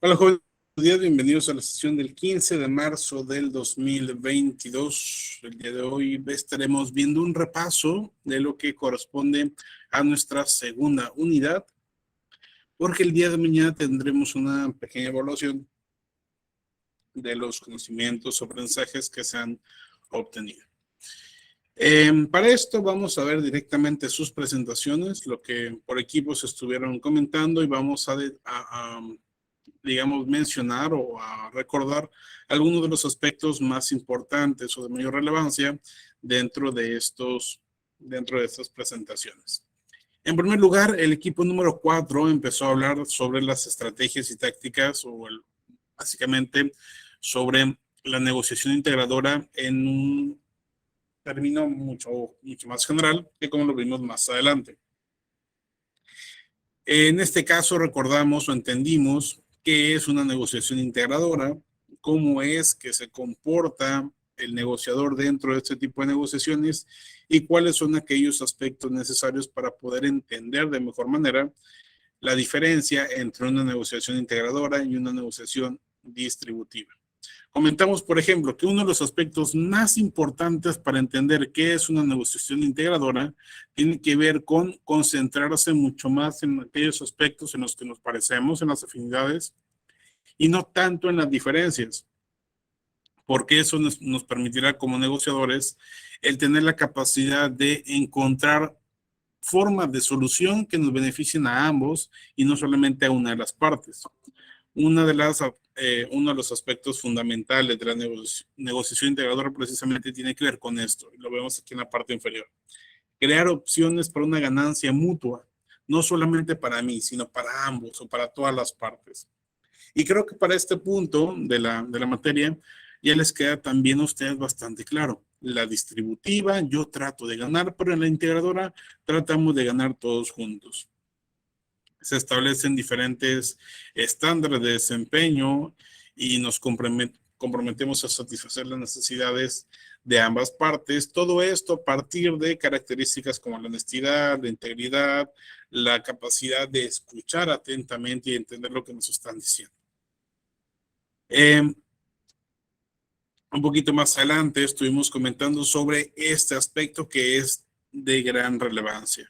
Hola, jóvenes, buenos días, bienvenidos a la sesión del 15 de marzo del 2022. El día de hoy estaremos viendo un repaso de lo que corresponde a nuestra segunda unidad, porque el día de mañana tendremos una pequeña evaluación de los conocimientos o aprendizajes que se han obtenido. Para esto vamos a ver directamente sus presentaciones, lo que por equipos estuvieron comentando y vamos a digamos, mencionar o a recordar algunos de los aspectos más importantes o de mayor relevancia dentro de estas presentaciones. En primer lugar, el equipo número 4 empezó a hablar sobre las estrategias y tácticas básicamente sobre la negociación integradora en un término mucho más general que como lo vimos más adelante. En este caso recordamos o entendimos qué es una negociación integradora, cómo es que se comporta el negociador dentro de este tipo de negociaciones y cuáles son aquellos aspectos necesarios para poder entender de mejor manera la diferencia entre una negociación integradora y una negociación distributiva. Comentamos, por ejemplo, que uno de los aspectos más importantes para entender qué es una negociación integradora tiene que ver con concentrarse mucho más en aquellos aspectos en los que nos parecemos, en las afinidades, y no tanto en las diferencias, porque eso nos permitirá como negociadores el tener la capacidad de encontrar formas de solución que nos beneficien a ambos y no solamente a una de las partes. Uno de los aspectos fundamentales de la negociación integradora precisamente tiene que ver con esto, y lo vemos aquí en la parte inferior. Crear opciones para una ganancia mutua, no solamente para mí, sino para ambos o para todas las partes. Y creo que para este punto de la materia ya les queda también a ustedes bastante claro. La distributiva, yo trato de ganar, pero en la integradora tratamos de ganar todos juntos. Se establecen diferentes estándares de desempeño y nos comprometemos a satisfacer las necesidades de ambas partes. Todo esto a partir de características como la honestidad, la integridad, la capacidad de escuchar atentamente y entender lo que nos están diciendo. Un poquito más adelante estuvimos comentando sobre este aspecto que es de gran relevancia.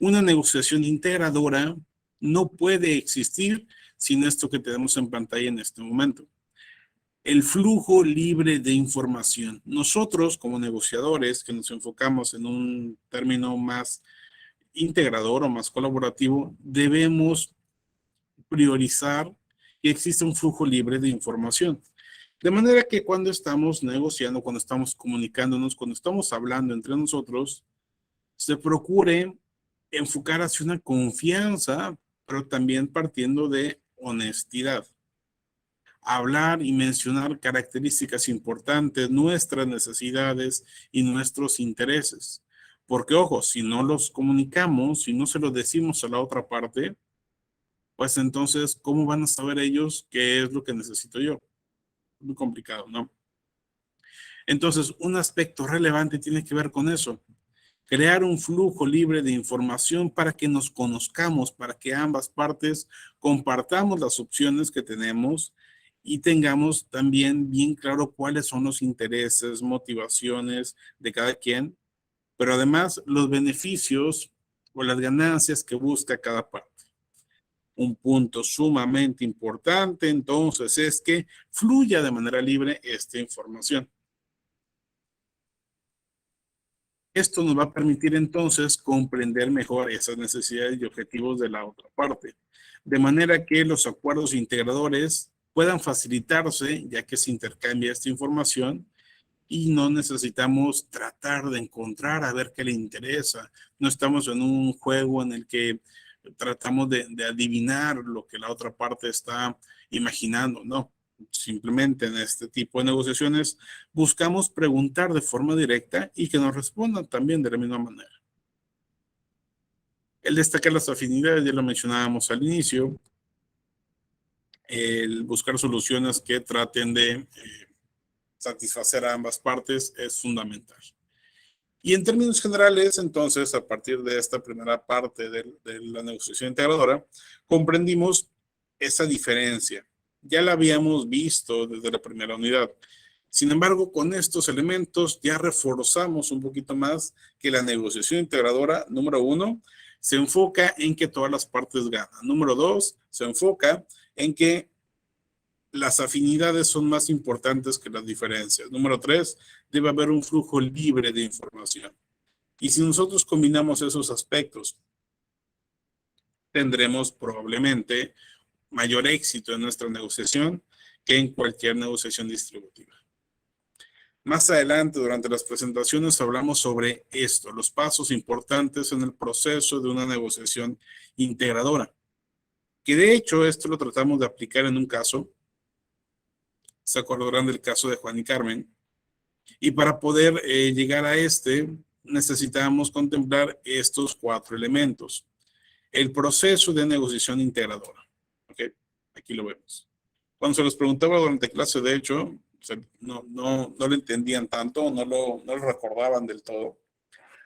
Una negociación integradora no puede existir sin esto que tenemos en pantalla en este momento. El flujo libre de información. Nosotros como negociadores que nos enfocamos en un término más integrador o más colaborativo, debemos priorizar que exista un flujo libre de información. De manera que cuando estamos negociando, cuando estamos comunicándonos, cuando estamos hablando entre nosotros, se procure enfocar hacia una confianza, pero también partiendo de honestidad. Hablar y mencionar características importantes, nuestras necesidades y nuestros intereses. Porque, ojo, si no los comunicamos, si no se los decimos a la otra parte, pues entonces, ¿cómo van a saber ellos qué es lo que necesito yo? Muy complicado, ¿no? Entonces, un aspecto relevante tiene que ver con eso. Crear un flujo libre de información para que nos conozcamos, para que ambas partes compartamos las opciones que tenemos y tengamos también bien claro cuáles son los intereses, motivaciones de cada quien, pero además los beneficios o las ganancias que busca cada parte. Un punto sumamente importante entonces es que fluya de manera libre esta información. Esto nos va a permitir entonces comprender mejor esas necesidades y objetivos de la otra parte, de manera que los acuerdos integradores puedan facilitarse ya que se intercambia esta información y no necesitamos tratar de encontrar a ver qué le interesa. No estamos en un juego en el que tratamos de adivinar lo que la otra parte está imaginando, no. Simplemente en este tipo de negociaciones buscamos preguntar de forma directa y que nos respondan también de la misma manera. El destacar las afinidades, ya lo mencionábamos al inicio, el buscar soluciones que traten de satisfacer a ambas partes es fundamental. Y en términos generales, entonces, a partir de esta primera parte de la negociación integradora, comprendimos esa diferencia. Ya la habíamos visto desde la primera unidad. Sin embargo, con estos elementos ya reforzamos un poquito más que la negociación integradora, número 1, se enfoca en que todas las partes ganan. Número 2, se enfoca en que las afinidades son más importantes que las diferencias. Número 3, debe haber un flujo libre de información. Y si nosotros combinamos esos aspectos, tendremos probablemente mayor éxito en nuestra negociación que en cualquier negociación distributiva. Más adelante, durante las presentaciones, hablamos sobre esto, los pasos importantes en el proceso de una negociación integradora. Que de hecho, esto lo tratamos de aplicar en un caso. Se acordarán del caso de Juan y Carmen. Y para poder llegar a este, necesitamos contemplar estos 4 elementos. El proceso de negociación integradora. ¿Ok? Aquí lo vemos. Cuando se los preguntaba durante clase, de hecho, no lo entendían tanto, no lo recordaban del todo,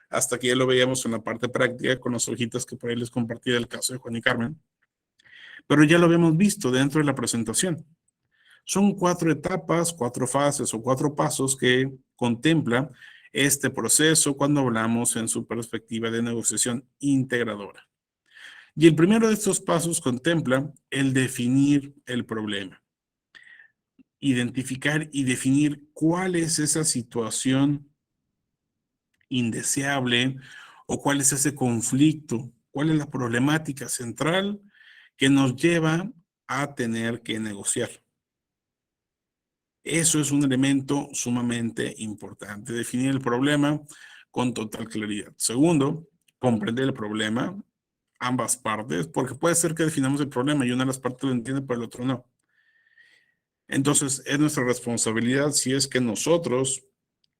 hasta que ya lo veíamos en la parte práctica con las hojitas que por ahí les compartí del caso de Juan y Carmen. Pero ya lo habíamos visto dentro de la presentación. Son 4 etapas, 4 fases o 4 pasos que contempla este proceso cuando hablamos en su perspectiva de negociación integradora. Y el primero de estos pasos contempla el definir el problema. Identificar y definir cuál es esa situación indeseable o cuál es ese conflicto, cuál es la problemática central que nos lleva a tener que negociar. Eso es un elemento sumamente importante, definir el problema con total claridad. Segundo, comprender el problema, ambas partes, porque puede ser que definamos el problema y una de las partes lo entiende, pero el otro no. Entonces, es nuestra responsabilidad, si es que nosotros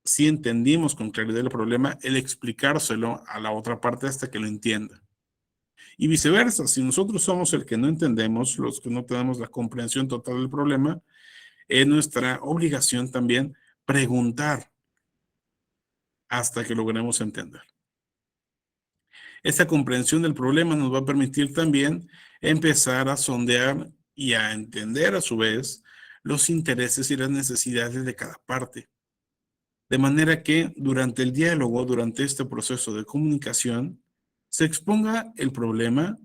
sí entendimos con claridad el problema, el explicárselo a la otra parte hasta que lo entienda. Y viceversa, si nosotros somos el que no entendemos, los que no tenemos la comprensión total del problema, es nuestra obligación también preguntar hasta que logremos entender. Esta comprensión del problema nos va a permitir también empezar a sondear y a entender a su vez los intereses y las necesidades de cada parte. De manera que durante el diálogo, durante este proceso de comunicación, se exponga el problema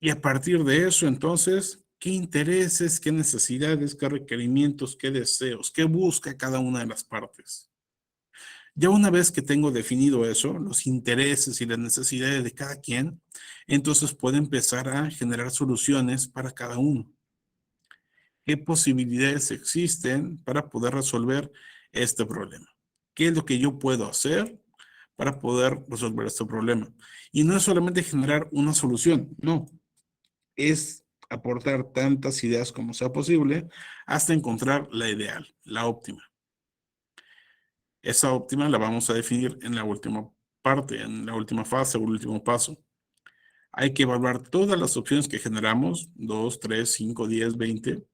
y a partir de eso, entonces, qué intereses, qué necesidades, qué requerimientos, qué deseos, qué busca cada una de las partes. Ya una vez que tengo definido eso, los intereses y las necesidades de cada quien, entonces puedo empezar a generar soluciones para cada uno. ¿Qué posibilidades existen para poder resolver este problema? ¿Qué es lo que yo puedo hacer para poder resolver este problema? Y no es solamente generar una solución, no. Es aportar tantas ideas como sea posible hasta encontrar la ideal, la óptima. Esa óptima la vamos a definir en la última parte, en la última fase o el último paso. Hay que evaluar todas las opciones que generamos, 2, 3, 5, 10, 20,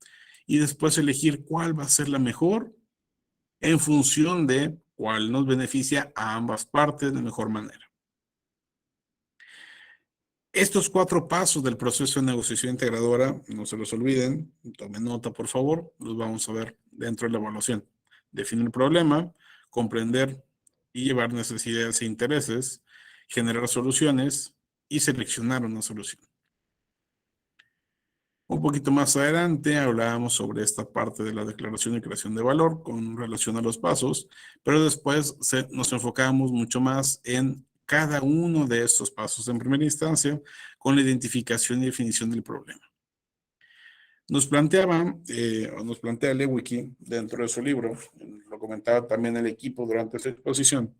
y después elegir cuál va a ser la mejor en función de cuál nos beneficia a ambas partes de mejor manera. Estos 4 pasos del proceso de negociación integradora, no se los olviden, tomen nota por favor, los vamos a ver dentro de la evaluación. Definir el problema, comprender y llevar necesidades e intereses, generar soluciones y seleccionar una solución. Un poquito más adelante hablábamos sobre esta parte de la declaración y creación de valor con relación a los pasos, pero después nos enfocamos mucho más en cada uno de estos pasos en primera instancia con la identificación y definición del problema. Nos plantea Lewicki dentro de su libro, lo comentaba también el equipo durante esta exposición,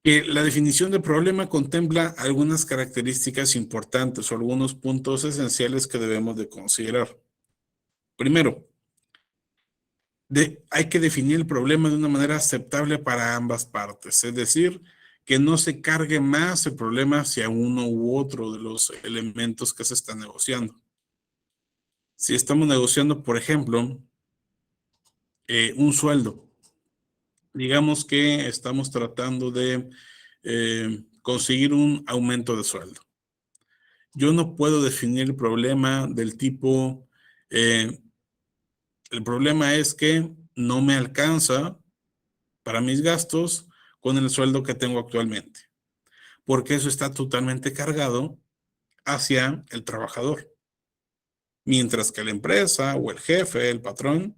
que la definición del problema contempla algunas características importantes o algunos puntos esenciales que debemos de considerar. Primero, hay que definir el problema de una manera aceptable para ambas partes, es decir, que no se cargue más el problema hacia uno u otro de los elementos que se están negociando. Si estamos negociando, por ejemplo, un sueldo, digamos que estamos tratando de conseguir un aumento de sueldo. Yo no puedo definir el problema del tipo, el problema es que no me alcanza para mis gastos con el sueldo que tengo actualmente, porque eso está totalmente cargado hacia el trabajador, mientras que la empresa o el jefe, el patrón,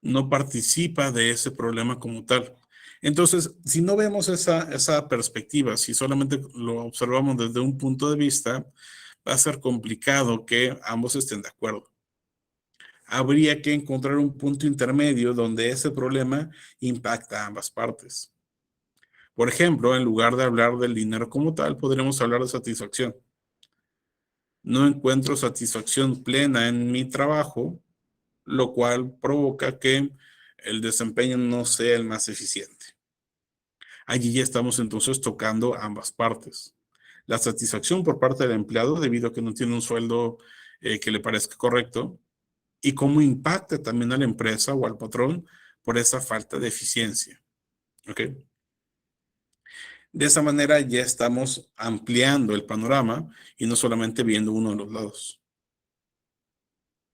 no participa de ese problema como tal. Entonces, si no vemos esa perspectiva, si solamente lo observamos desde un punto de vista, va a ser complicado que ambos estén de acuerdo. Habría que encontrar un punto intermedio donde ese problema impacta a ambas partes. Por ejemplo, en lugar de hablar del dinero como tal, podríamos hablar de satisfacción. No encuentro satisfacción plena en mi trabajo, lo cual provoca que el desempeño no sea el más eficiente. Allí ya estamos entonces tocando ambas partes. La satisfacción por parte del empleado debido a que no tiene un sueldo que le parezca correcto y cómo impacta también a la empresa o al patrón por esa falta de eficiencia. ¿Ok? De esa manera ya estamos ampliando el panorama y no solamente viendo uno de los lados.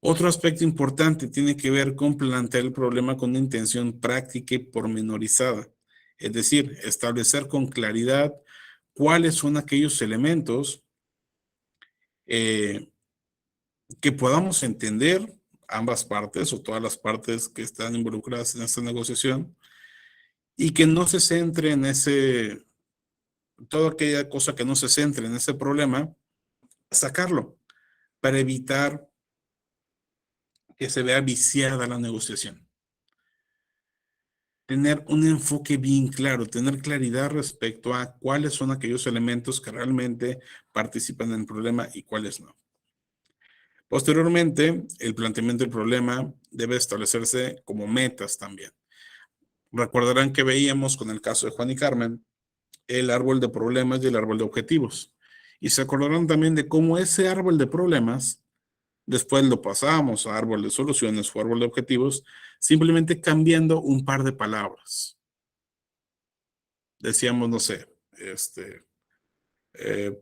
Otro aspecto importante tiene que ver con plantear el problema con una intención práctica y pormenorizada, es decir, establecer con claridad cuáles son aquellos elementos eh, que podamos entender ambas partes o todas las partes que están involucradas en esta negociación y que no se centre en toda aquella cosa que no se centre en ese problema, sacarlo para evitar que se vea viciada la negociación. Tener un enfoque bien claro, tener claridad respecto a cuáles son aquellos elementos que realmente participan en el problema y cuáles no. Posteriormente, el planteamiento del problema debe establecerse como metas también. Recordarán que veíamos con el caso de Juan y Carmen el árbol de problemas y el árbol de objetivos. Y se acordarán también de cómo ese árbol de problemas, después lo pasamos a árbol de soluciones o árbol de objetivos, simplemente cambiando un par de palabras. Decíamos, no sé,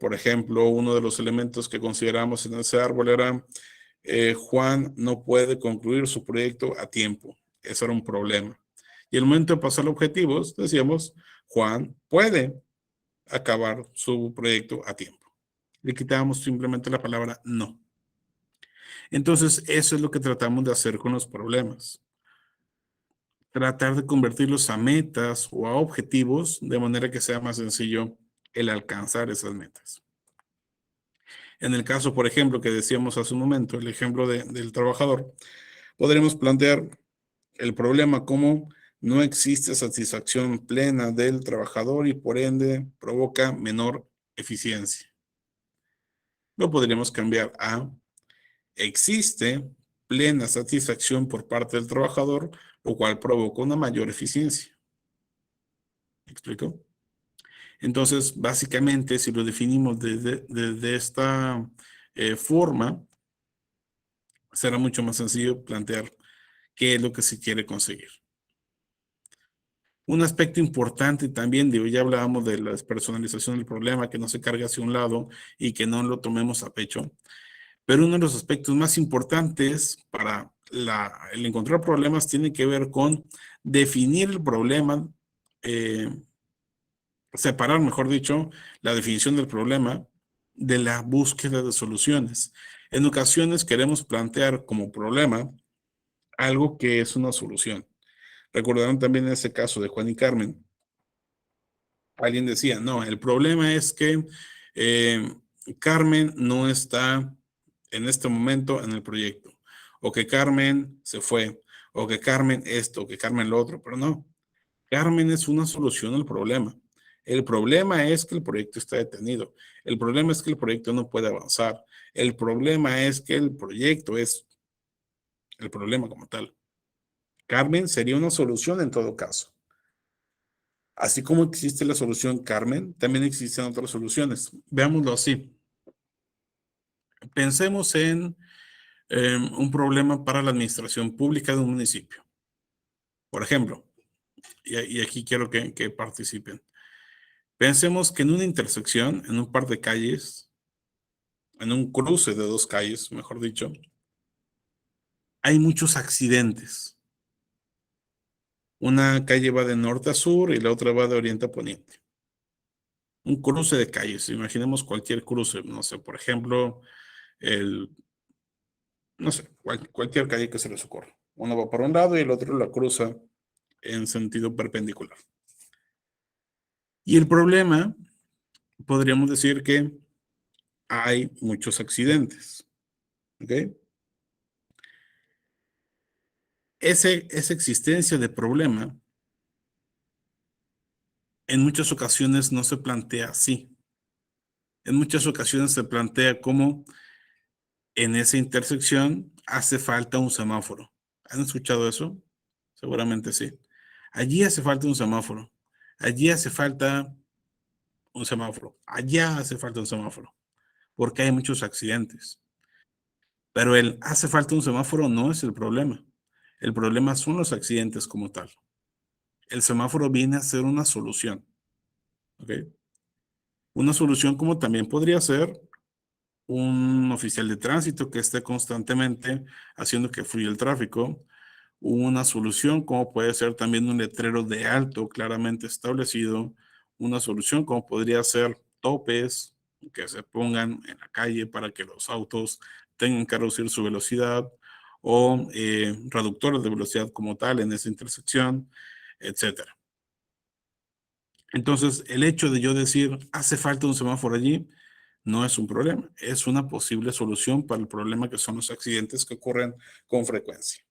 por ejemplo, uno de los elementos que consideramos en ese árbol era Juan no puede concluir su proyecto a tiempo. Eso era un problema. Y el momento de pasar a objetivos, decíamos, Juan puede acabar su proyecto a tiempo. Le quitábamos simplemente la palabra no. Entonces, eso es lo que tratamos de hacer con los problemas. Tratar de convertirlos a metas o a objetivos de manera que sea más sencillo el alcanzar esas metas. En el caso, por ejemplo, que decíamos hace un momento, el ejemplo del trabajador, podremos plantear el problema como no existe satisfacción plena del trabajador y por ende provoca menor eficiencia. Lo podríamos cambiar a existe plena satisfacción por parte del trabajador, lo cual provoca una mayor eficiencia. ¿Me explico? Entonces, básicamente, si lo definimos desde esta forma, será mucho más sencillo plantear qué es lo que se quiere conseguir. Un aspecto importante también, digo, ya hablábamos de la despersonalización del problema, que no se cargue hacia un lado y que no lo tomemos a pecho. Pero uno de los aspectos más importantes para el encontrar problemas tiene que ver con definir el problema, eh, separar, mejor dicho, la definición del problema de la búsqueda de soluciones. En ocasiones queremos plantear como problema algo que es una solución. Recordarán también en ese caso de Juan y Carmen. Alguien decía, no, el problema es que eh, Carmen no está en este momento en el proyecto, o que Carmen se fue, o que Carmen esto, o que Carmen lo otro, pero no, Carmen es una solución al problema. El problema es que el proyecto está detenido. El problema es que el proyecto no puede avanzar. El problema es que el proyecto es el problema como tal. Carmen sería una solución en todo caso. Así como existe la solución Carmen, también existen otras soluciones. Veámoslo así. Pensemos en un problema para la administración pública de un municipio. Por ejemplo, y aquí quiero que participen. Pensemos que en una intersección, en un par de calles, en un cruce de dos calles, mejor dicho, hay muchos accidentes. Una calle va de norte a sur y la otra va de oriente a poniente. Un cruce de calles, imaginemos cualquier cruce, no sé, por ejemplo, el, no sé, cualquier calle que se les ocurra. Uno va por un lado y el otro la cruza en sentido perpendicular. Y el problema, podríamos decir que hay muchos accidentes, ¿ok? Esa existencia de problema en muchas ocasiones no se plantea así. En muchas ocasiones se plantea como en esa intersección hace falta un semáforo. ¿Han escuchado eso? Seguramente sí. Allí hace falta un semáforo. Allí hace falta un semáforo. Allá hace falta un semáforo. Porque hay muchos accidentes. Pero el hace falta un semáforo no es el problema. El problema son los accidentes como tal. El semáforo viene a ser una solución. ¿Ok? Una solución como también podría ser un oficial de tránsito que esté constantemente haciendo que fluya el tráfico. Una solución como puede ser también un letrero de alto claramente establecido. Una solución como podría ser topes que se pongan en la calle para que los autos tengan que reducir su velocidad o reductores de velocidad como tal en esa intersección, etcétera. Entonces, el hecho de yo decir, hace falta un semáforo allí, no es un problema, es una posible solución para el problema que son los accidentes que ocurren con frecuencia.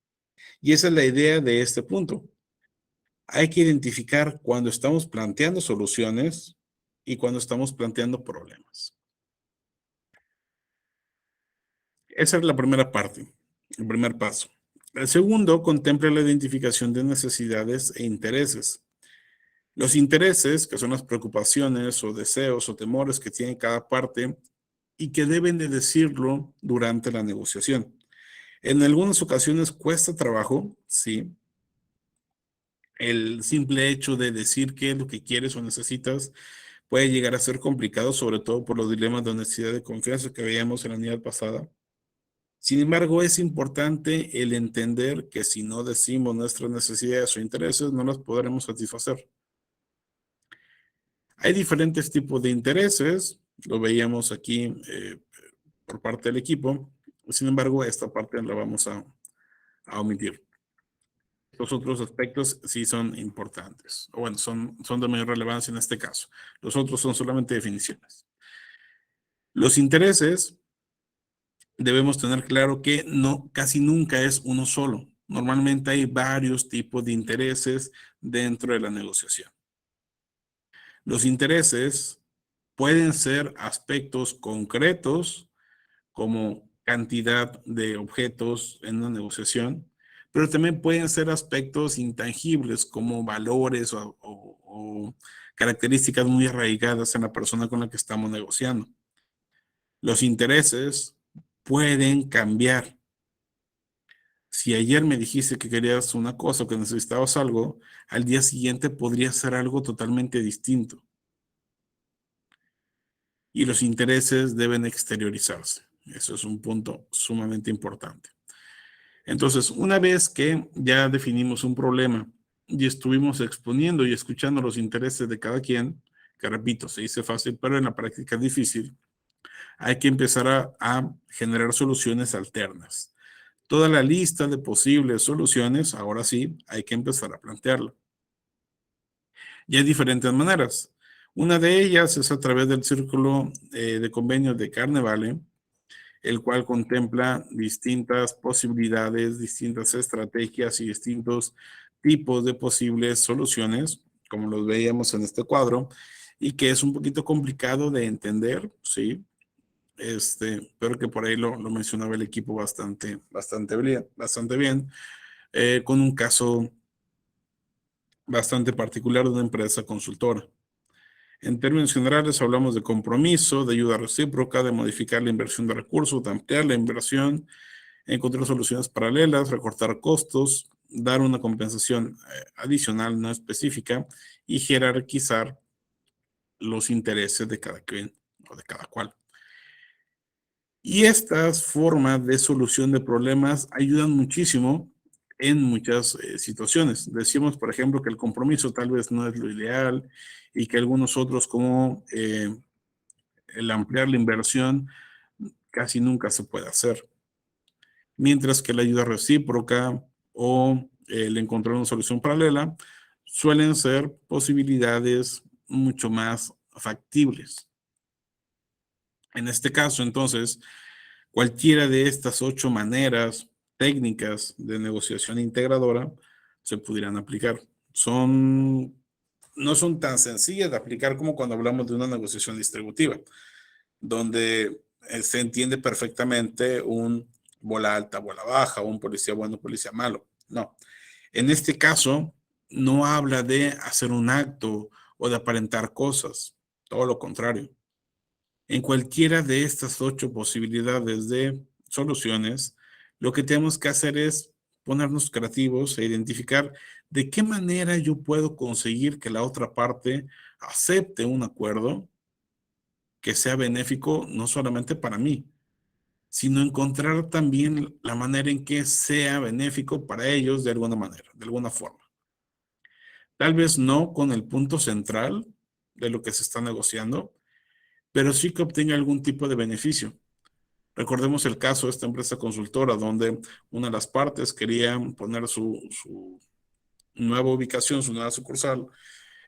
Y esa es la idea de este punto. Hay que identificar cuando estamos planteando soluciones y cuando estamos planteando problemas. Esa es la primera parte, el primer paso. El segundo contempla la identificación de necesidades e intereses. Los intereses, que son las preocupaciones o deseos o temores que tiene cada parte y que deben de decirlo durante la negociación. En algunas ocasiones cuesta trabajo, sí. El simple hecho de decir qué es lo que quieres o necesitas puede llegar a ser complicado, sobre todo por los dilemas de honestidad y de confianza que veíamos en la unidad pasada. Sin embargo, es importante el entender que si no decimos nuestras necesidades o intereses, no las podremos satisfacer. Hay diferentes tipos de intereses, lo veíamos aquí por parte del equipo. Sin embargo, esta parte la vamos a omitir. Los otros aspectos sí son importantes, o bueno, son de mayor relevancia en este caso. Los otros son solamente definiciones. Los intereses, debemos tener claro que no, casi nunca es uno solo. Normalmente hay varios tipos de intereses dentro de la negociación. Los intereses pueden ser aspectos concretos como cantidad de objetos en una negociación, pero también pueden ser aspectos intangibles como valores o características muy arraigadas en la persona con la que estamos negociando. Los intereses pueden cambiar. Si ayer me dijiste que querías una cosa o que necesitabas algo, al día siguiente podría ser algo totalmente distinto. Y los intereses deben exteriorizarse. Eso es un punto sumamente importante. Entonces, una vez que ya definimos un problema y estuvimos exponiendo y escuchando los intereses de cada quien, que repito, se dice fácil, pero en la práctica es difícil, hay que empezar a generar soluciones alternas. Toda la lista de posibles soluciones, ahora sí, hay que empezar a plantearla. Y hay diferentes maneras. Una de ellas es a través del círculo de convenios de Carnevale, el cual contempla distintas posibilidades, distintas estrategias y distintos tipos de posibles soluciones, como los veíamos en este cuadro, y que es un poquito complicado de entender, ¿sí? Pero que por ahí lo mencionaba el equipo bastante bien, con un caso bastante particular de una empresa consultora. En términos generales, hablamos de compromiso, de ayuda recíproca, de modificar la inversión de recursos, de ampliar la inversión, encontrar soluciones paralelas, recortar costos, dar una compensación adicional no específica y jerarquizar los intereses de cada quien o de cada cual. Y estas formas de solución de problemas ayudan muchísimo en muchas situaciones. Decimos, por ejemplo, que el compromiso tal vez no es lo ideal y que algunos otros como el ampliar la inversión casi nunca se puede hacer. Mientras que la ayuda recíproca o el encontrar una solución paralela suelen ser posibilidades mucho más factibles. En este caso, entonces, cualquiera de estas 8 maneras técnicas de negociación integradora se pudieran aplicar. No son tan sencillas de aplicar como cuando hablamos de una negociación distributiva, donde se entiende perfectamente un bola alta, bola baja, un policía bueno, policía malo. No. En este caso, no habla de hacer un acto o de aparentar cosas, todo lo contrario. En cualquiera de estas 8 posibilidades de soluciones, lo que tenemos que hacer es ponernos creativos e identificar de qué manera yo puedo conseguir que la otra parte acepte un acuerdo que sea benéfico no solamente para mí, sino encontrar también la manera en que sea benéfico para ellos de alguna manera, de alguna forma. Tal vez no con el punto central de lo que se está negociando, pero sí que obtenga algún tipo de beneficio. Recordemos el caso de esta empresa consultora donde una de las partes quería poner su nueva ubicación, su nueva sucursal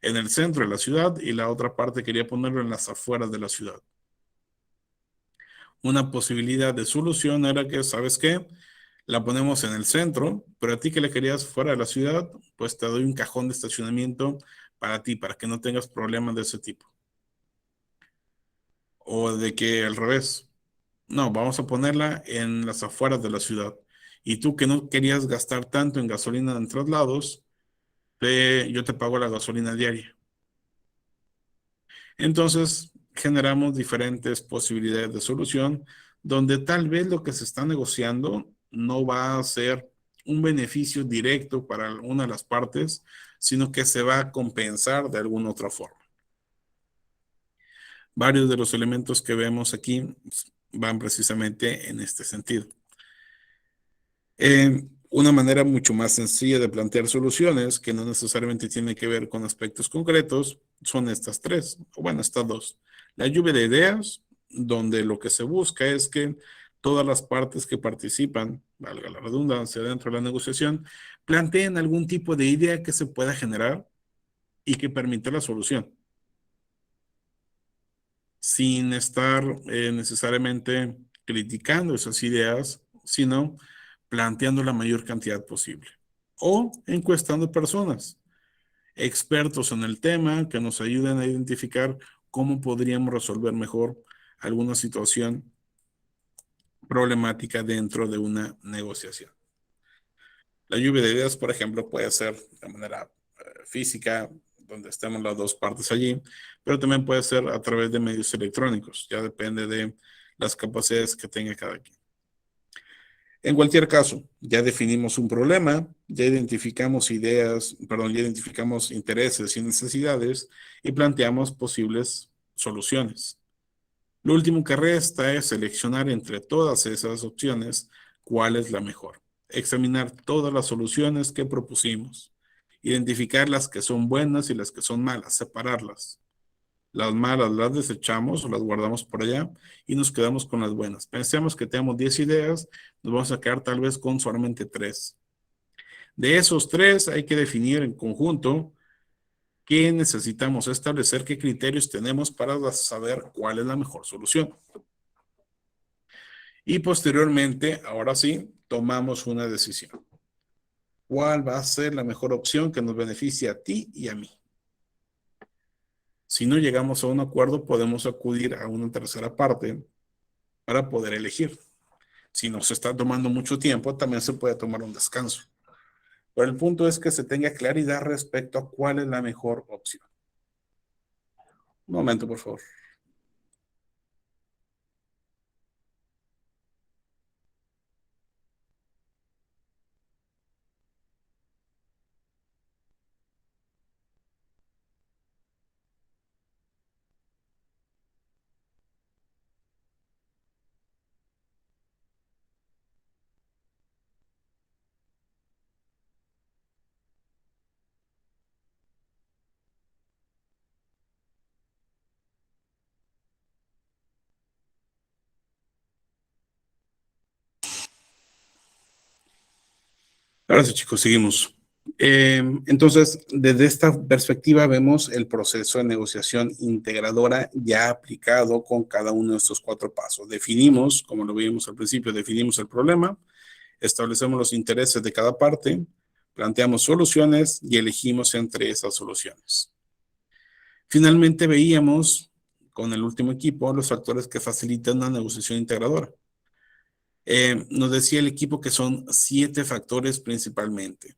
en el centro de la ciudad y la otra parte quería ponerlo en las afueras de la ciudad. Una posibilidad de solución era que, ¿sabes qué? La ponemos en el centro, pero a ti que le querías fuera de la ciudad, pues te doy un cajón de estacionamiento para ti, para que no tengas problemas de ese tipo. O de que al revés, no, vamos a ponerla en las afueras de la ciudad. Y tú que no querías gastar tanto en gasolina en traslados, yo te pago la gasolina diaria. Entonces, generamos diferentes posibilidades de solución donde tal vez lo que se está negociando no va a ser un beneficio directo para una de las partes, sino que se va a compensar de alguna otra forma. Varios de los elementos que vemos aquí van precisamente en este sentido. Una manera mucho más sencilla de plantear soluciones, que no necesariamente tiene que ver con aspectos concretos, son estas tres, o bueno, estas dos. La lluvia de ideas, donde lo que se busca es que todas las partes que participan, valga la redundancia, dentro de la negociación, planteen algún tipo de idea que se pueda generar y que permita la solución, sin estar necesariamente criticando esas ideas, sino planteando la mayor cantidad posible. O encuestando personas, expertos en el tema, que nos ayuden a identificar cómo podríamos resolver mejor alguna situación problemática dentro de una negociación. La lluvia de ideas, por ejemplo, puede ser de manera física, donde estemos las dos partes allí, pero también puede ser a través de medios electrónicos, ya depende de las capacidades que tenga cada quien. En cualquier caso, ya definimos un problema, ya identificamos ideas, perdón, ya identificamos intereses y necesidades y planteamos posibles soluciones. Lo último que resta es seleccionar entre todas esas opciones cuál es la mejor. Examinar todas las soluciones que propusimos. Identificar las que son buenas y las que son malas, separarlas. Las malas las desechamos o las guardamos por allá y nos quedamos con las buenas. Pensemos que tenemos 10 ideas, nos vamos a quedar tal vez con solamente 3. De esos 3 hay que definir en conjunto qué necesitamos establecer, qué criterios tenemos para saber cuál es la mejor solución. Y posteriormente, ahora sí, tomamos una decisión. ¿Cuál va a ser la mejor opción que nos beneficie a ti y a mí? Si no llegamos a un acuerdo, podemos acudir a una tercera parte para poder elegir. Si nos está tomando mucho tiempo, también se puede tomar un descanso. Pero el punto es que se tenga claridad respecto a cuál es la mejor opción. Un momento, por favor. Ahora sí, chicos, seguimos. Entonces, desde esta perspectiva vemos el proceso de negociación integradora ya aplicado con cada uno de estos 4 pasos. Definimos, como lo vimos al principio, definimos el problema, establecemos los intereses de cada parte, planteamos soluciones y elegimos entre esas soluciones. Finalmente veíamos con el último equipo los factores que facilitan una negociación integradora. Nos decía el equipo que son 7 factores principalmente.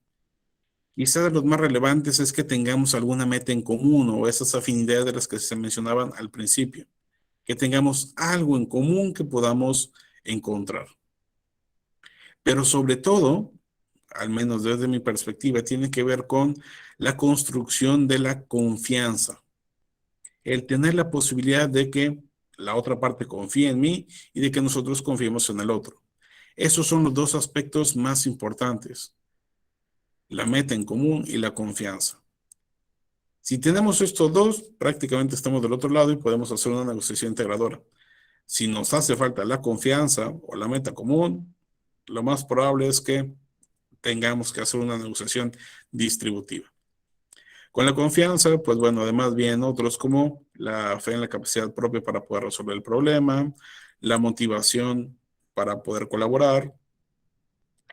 Quizá de los más relevantes es que tengamos alguna meta en común o esas afinidades de las que se mencionaban al principio, que tengamos algo en común que podamos encontrar. Pero sobre todo, al menos desde mi perspectiva, tiene que ver con la construcción de la confianza, el tener la posibilidad de que la otra parte confíe en mí y de que nosotros confiemos en el otro. Esos son los 2 aspectos más importantes, la meta en común y la confianza. Si tenemos estos 2, prácticamente estamos del otro lado y podemos hacer una negociación integradora. Si nos hace falta la confianza o la meta común, lo más probable es que tengamos que hacer una negociación distributiva. Con la confianza, pues bueno, además vienen otros como la fe en la capacidad propia para poder resolver el problema, la motivación para poder colaborar,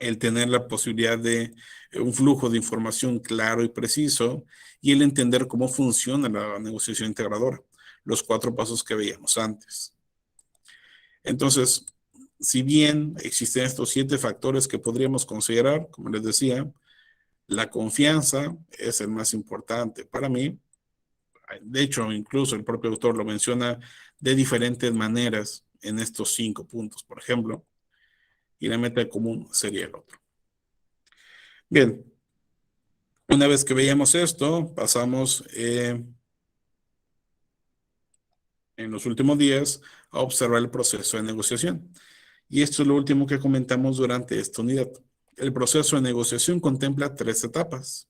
el tener la posibilidad de un flujo de información claro y preciso y el entender cómo funciona la negociación integradora, los 4 pasos que veíamos antes. Entonces, si bien existen estos 7 factores que podríamos considerar, como les decía, la confianza es el más importante para mí. De hecho, incluso el propio autor lo menciona de diferentes maneras en estos 5 puntos, por ejemplo, y la meta común sería el otro. Bien, una vez que veíamos esto, pasamos en los últimos días a observar el proceso de negociación. Y esto es lo último que comentamos durante esta unidad. El proceso de negociación contempla 3 etapas: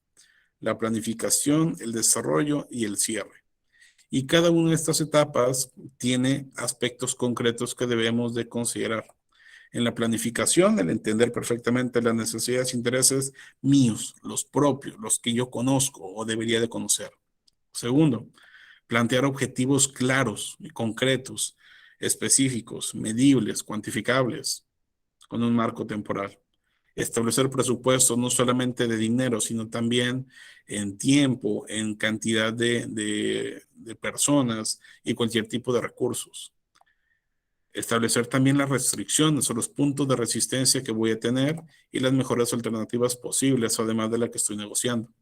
la planificación, el desarrollo y el cierre. Y cada una de estas etapas tiene aspectos concretos que debemos de considerar. En la planificación, el entender perfectamente las necesidades e intereses míos, los propios, los que yo conozco o debería de conocer. Segundo, plantear objetivos claros y concretos, específicos, medibles, cuantificables, con un marco temporal. Establecer presupuestos no solamente de dinero, sino también en tiempo, en cantidad de personas y cualquier tipo de recursos. Establecer también las restricciones o los puntos de resistencia que voy a tener y las mejores alternativas posibles, además de la que estoy negociando.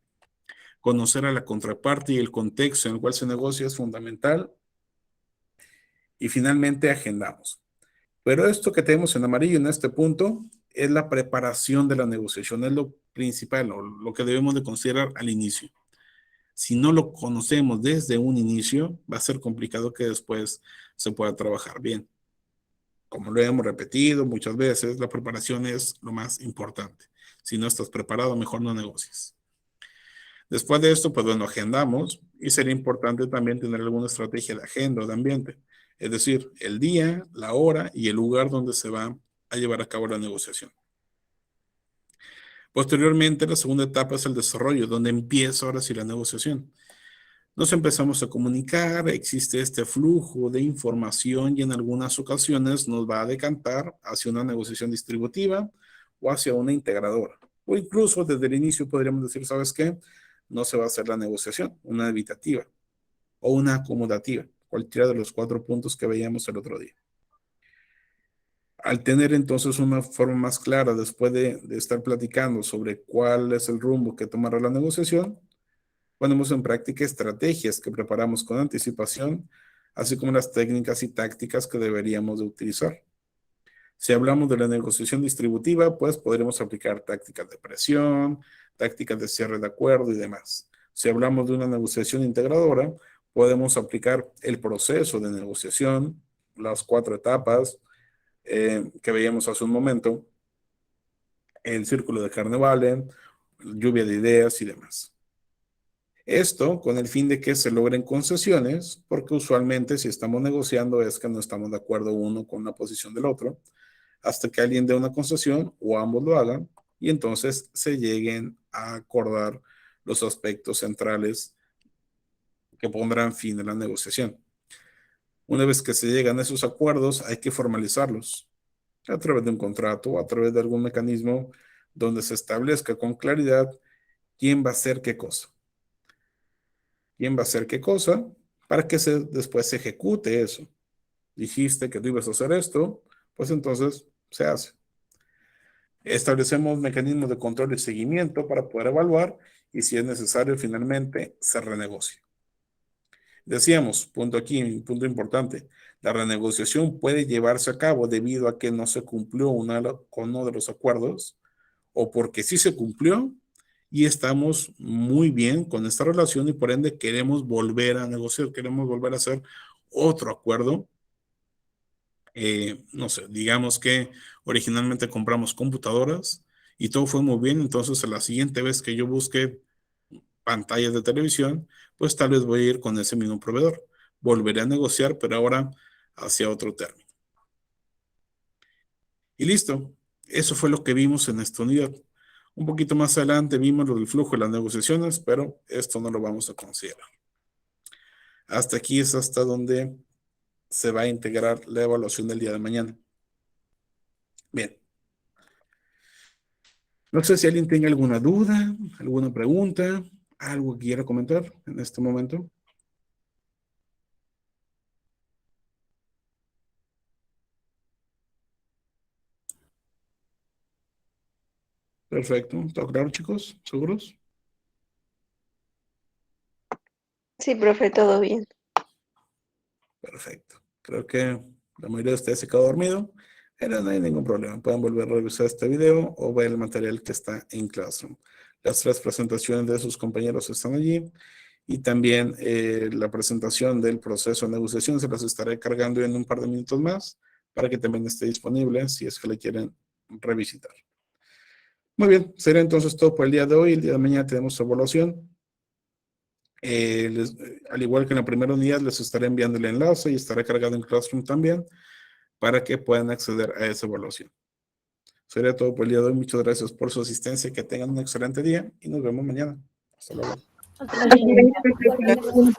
Conocer a la contraparte y el contexto en el cual se negocia es fundamental. Y finalmente agendamos. Pero esto que tenemos en amarillo en este punto es la preparación de la negociación, es lo principal, lo que debemos de considerar al inicio. Si no lo conocemos desde un inicio, va a ser complicado que después se pueda trabajar bien. Como lo hemos repetido muchas veces, la preparación es lo más importante. Si no estás preparado, mejor no negocies. Después de esto, pues bueno, agendamos y sería importante también tener alguna estrategia de agenda o de ambiente. Es decir, el día, la hora y el lugar donde se va a llevar a cabo la negociación. Posteriormente, la segunda etapa es el desarrollo, donde empieza ahora sí la negociación. Nos empezamos a comunicar, existe este flujo de información y en algunas ocasiones nos va a decantar hacia una negociación distributiva o hacia una integradora. O incluso desde el inicio podríamos decir, ¿sabes qué? No se va a hacer la negociación, una evitativa o una acomodativa, cualquiera de los 4 puntos que veíamos el otro día. Al tener entonces una forma más clara después de estar platicando sobre cuál es el rumbo que tomará la negociación, ponemos en práctica estrategias que preparamos con anticipación, así como las técnicas y tácticas que deberíamos de utilizar. Si hablamos de la negociación distributiva, pues podremos aplicar tácticas de presión, tácticas de cierre de acuerdo y demás. Si hablamos de una negociación integradora, podemos aplicar el proceso de negociación, las 4 etapas que veíamos hace un momento, el círculo de Carnevale, lluvia de ideas y demás. Esto con el fin de que se logren concesiones, porque usualmente si estamos negociando es que no estamos de acuerdo uno con la posición del otro, hasta que alguien dé una concesión o ambos lo hagan y entonces se lleguen a acordar los aspectos centrales que pondrán fin a la negociación. Una vez que se llegan a esos acuerdos, hay que formalizarlos a través de un contrato o a través de algún mecanismo donde se establezca con claridad quién va a hacer qué cosa. ¿Quién va a hacer qué cosa? Para que después se ejecute eso. Dijiste que tú ibas a hacer esto, pues entonces se hace. Establecemos mecanismos de control y seguimiento para poder evaluar y si es necesario finalmente se renegocia. Decíamos, punto aquí, punto importante, la renegociación puede llevarse a cabo debido a que no se cumplió con uno de los acuerdos o porque sí se cumplió y estamos muy bien con esta relación y por ende queremos volver a negociar, queremos volver a hacer otro acuerdo. No sé, digamos que originalmente compramos computadoras y todo fue muy bien, entonces a la siguiente vez que yo busque pantallas de televisión, pues tal vez voy a ir con ese mismo proveedor. Volveré a negociar, pero ahora hacia otro término. Y listo. Eso fue lo que vimos en esta unidad. Un poquito más adelante vimos lo del flujo de las negociaciones, pero esto no lo vamos a considerar. Hasta aquí es hasta donde se va a integrar la evaluación del día de mañana. Bien. No sé si alguien tenga alguna duda, alguna pregunta, algo que quiera comentar en este momento. Perfecto. ¿Está claro, chicos? ¿Seguros? Sí, profe, todo bien. Perfecto. Creo que la mayoría de ustedes se quedó dormido, pero no hay ningún problema. Pueden volver a revisar este video o ver el material que está en Classroom. Las 3 presentaciones de sus compañeros están allí y también la presentación del proceso de negociación se las estaré cargando en un par de minutos más para que también esté disponible si es que le quieren revisitar. Muy bien, será entonces todo por el día de hoy. El día de mañana tenemos su evaluación. Al igual que en la primera unidad, les estaré enviando el enlace y estará cargado en Classroom también para que puedan acceder a esa evaluación. Sería todo por el día de hoy. Muchas gracias por su asistencia. Que tengan un excelente día y nos vemos mañana. Hasta luego. Hasta luego.